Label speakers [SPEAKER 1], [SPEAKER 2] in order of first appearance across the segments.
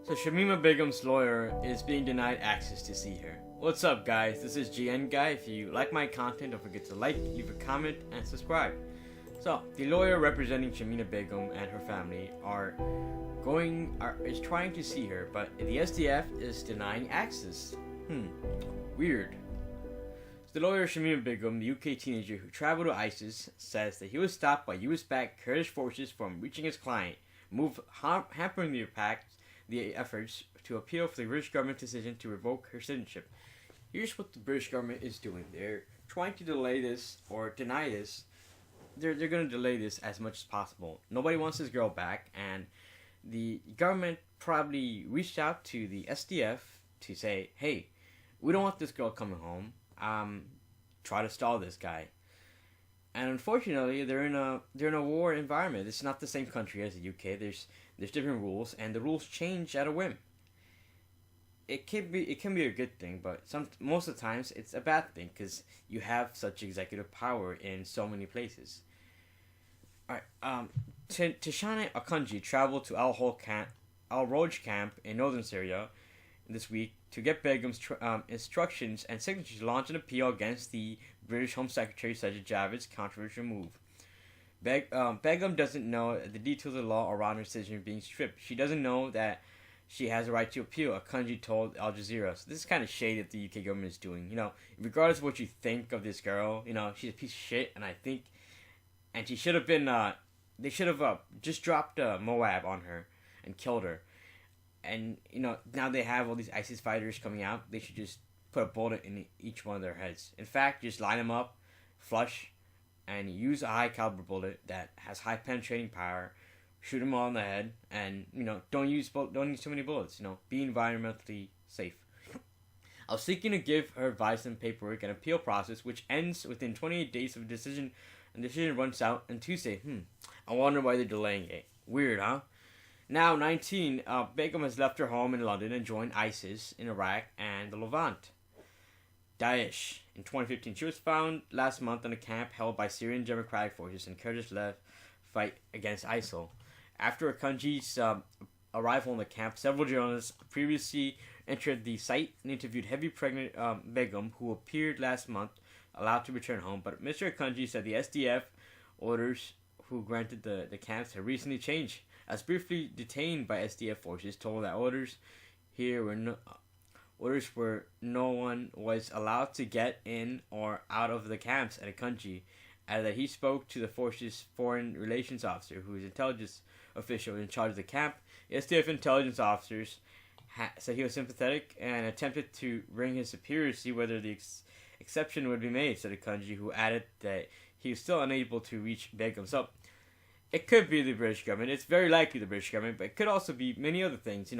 [SPEAKER 1] So Shamima Begum's lawyer is being denied access to see her. What's up, guys? This is GN Guy. If you like my content, don't forget to like, leave a comment, and subscribe. So the lawyer representing Shamima Begum and her family is trying to see her, but the SDF is denying access. Weird. So the lawyer Shamima Begum, the UK teenager who traveled to ISIS, says that he was stopped by US-backed Kurdish forces from reaching his client, hampering the efforts to appeal for the British government's decision to revoke her citizenship. Here's what the British government is doing. They're trying to delay this or deny this. They're going to delay this as much as possible. Nobody wants this girl back, and the government probably reached out to the SDF to say, hey, we don't want this girl coming home. Try to stall this guy. And unfortunately, they're in a war environment. It's not the same country as the UK. There's different rules, and the rules change at a whim. It can be a good thing, but most of the times it's a bad thing because you have such executive power in so many places. All right. Tishane Akanji traveled to Al Roj camp in northern Syria this week to get Begum's instructions and signatures to launch an appeal against the British Home Secretary Sajid Javid's controversial move. Begum doesn't know the details of the law around her decision being stripped. She doesn't know that she has a right to appeal, Akanji told Al Jazeera. So this is kind of shade that the UK government is doing. Regardless of what you think of this girl, she's a piece of shit, and she should have been, they should have just dropped Moab on her and killed her. And, now they have all these ISIS fighters coming out. They should just put a bullet in each one of their heads. In fact, just line them up, flush, and use a high caliber bullet that has high penetrating power. Shoot them all in the head, and don't use too many bullets. Be environmentally safe. I was seeking to give her advice on paperwork and appeal process, which ends within 28 days of a decision, and the decision runs out on Tuesday. I wonder why they're delaying it. Weird, huh? Now 19, Begum has left her home in London and joined ISIS in Iraq and the Levant. Daesh. In 2015, she was found last month in a camp held by Syrian Democratic Forces and Kurdish-led fight against ISIL. After Akanji's arrival in the camp, several journalists previously entered the site and interviewed heavily pregnant Begum, who appeared last month, allowed to return home. But Mr. Akanji said the SDF orders who granted the camps had recently changed. As briefly detained by SDF forces, told that orders were no one was allowed to get in or out of the camps at Akanji, and that he spoke to the force's foreign relations officer, who is intelligence official in charge of the camp. The SDF intelligence officers said he was sympathetic and attempted to ring his superiors to see whether the exception would be made, said Akanji, who added that he was still unable to reach Begum. So it could be the British government. It's very likely the British government, but it could also be many other things,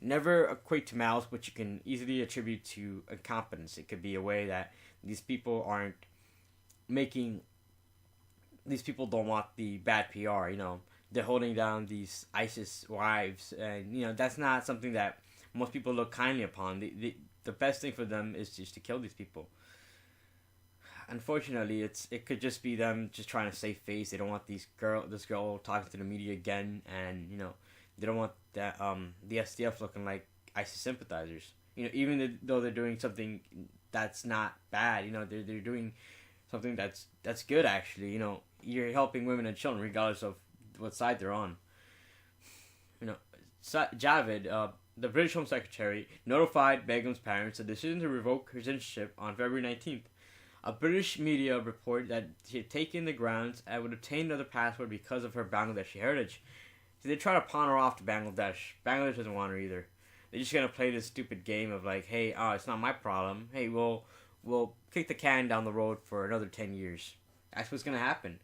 [SPEAKER 1] Never equate to malice, which you can easily attribute to incompetence. It could be a way that these people don't want the bad PR, They're holding down these ISIS wives, and, that's not something that most people look kindly upon. The best thing for them is just to kill these people. Unfortunately, it could just be them just trying to save face. They don't want this girl talking to the media again, and they don't want that the SDF looking like ISIS sympathizers. Even though they're doing something that's not bad, they're doing something that's good actually. You're helping women and children regardless of what side they're on. Javid, the British Home Secretary, notified Begum's parents the decision to revoke her citizenship on February 19th. A British media reported that she had taken the grounds and would obtain another passport because of her Bangladeshi heritage. So they try to pawn her off to Bangladesh. Bangladesh doesn't want her either. They're just gonna play this stupid game of like, hey, it's not my problem. Hey, we'll kick the can down the road for another 10 years. That's what's gonna happen.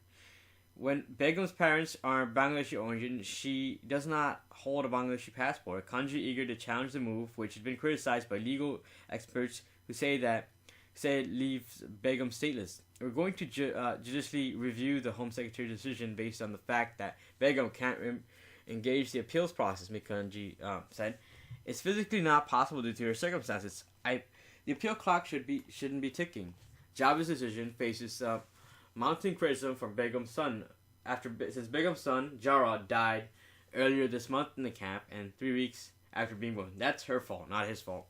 [SPEAKER 1] When Begum's parents are Bangladeshi origin, she does not hold a Bangladeshi passport. Kanji eager to challenge the move, which has been criticized by legal experts who say it leaves Begum stateless. We're going to judicially review the Home Secretary's decision based on the fact that Begum can't engage the appeals process, Mikanji said. It's physically not possible due to her circumstances. The appeal clock shouldn't be ticking. Javid's decision faces mounting criticism from Begum's son since Begum's son, Jarrah, died earlier this month in the camp, and 3 weeks after being born. That's her fault, not his fault.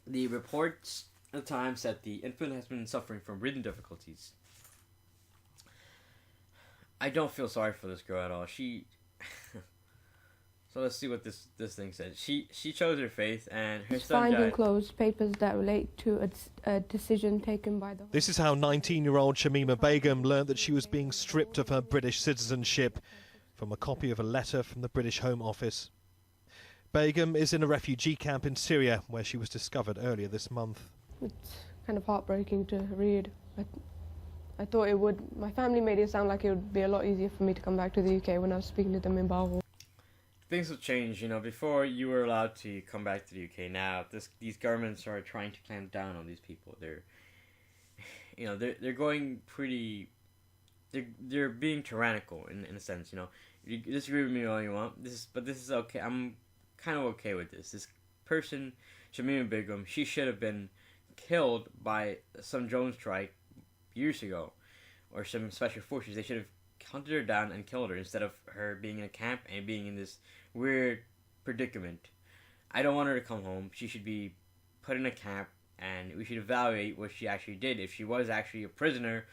[SPEAKER 1] The reports at the time said the infant has been suffering from breathing difficulties. I don't feel sorry for this girl at all. So let's see what this thing says. She chose her faith, and her son
[SPEAKER 2] Find
[SPEAKER 1] died.
[SPEAKER 2] enclosed papers that relate to a decision taken by the...
[SPEAKER 3] This is how 19-year-old Shamima Begum learned that she was being stripped of her British citizenship from a copy of a letter from the British Home Office. Begum is in a refugee camp in Syria, where she was discovered earlier this month.
[SPEAKER 2] It's kind of heartbreaking to read. I thought it would... My family made it sound like it would be a lot easier for me to come back to the UK when I was speaking to them in Bahrain.
[SPEAKER 1] Things have changed, you know. Before you were allowed to come back to the UK. Now these governments are trying to clamp down on these people. They're going pretty. They're being tyrannical in a sense, you know. You disagree with me all you want. But this is okay. I'm kind of okay with this. This person, Shamima Begum, she should have been killed by some drone strike years ago, or some special forces. They should have hunted her down and killed her instead of her being in a camp and being in this weird predicament. I don't want her to come home. She should be put in a camp, and we should evaluate what she actually did. If she was actually a prisoner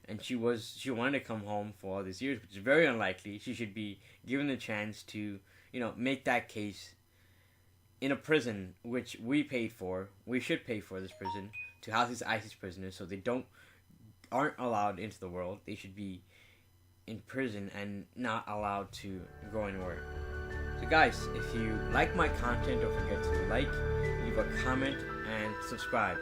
[SPEAKER 1] and she wanted to come home for all these years, which is very unlikely, she should be given the chance to, make that case in a prison which we paid for. We should pay for this prison to house these ISIS prisoners so they aren't allowed into the world. They should be in prison and not allowed to go anywhere. So guys, if you like my content, don't forget to like, leave a comment, and subscribe.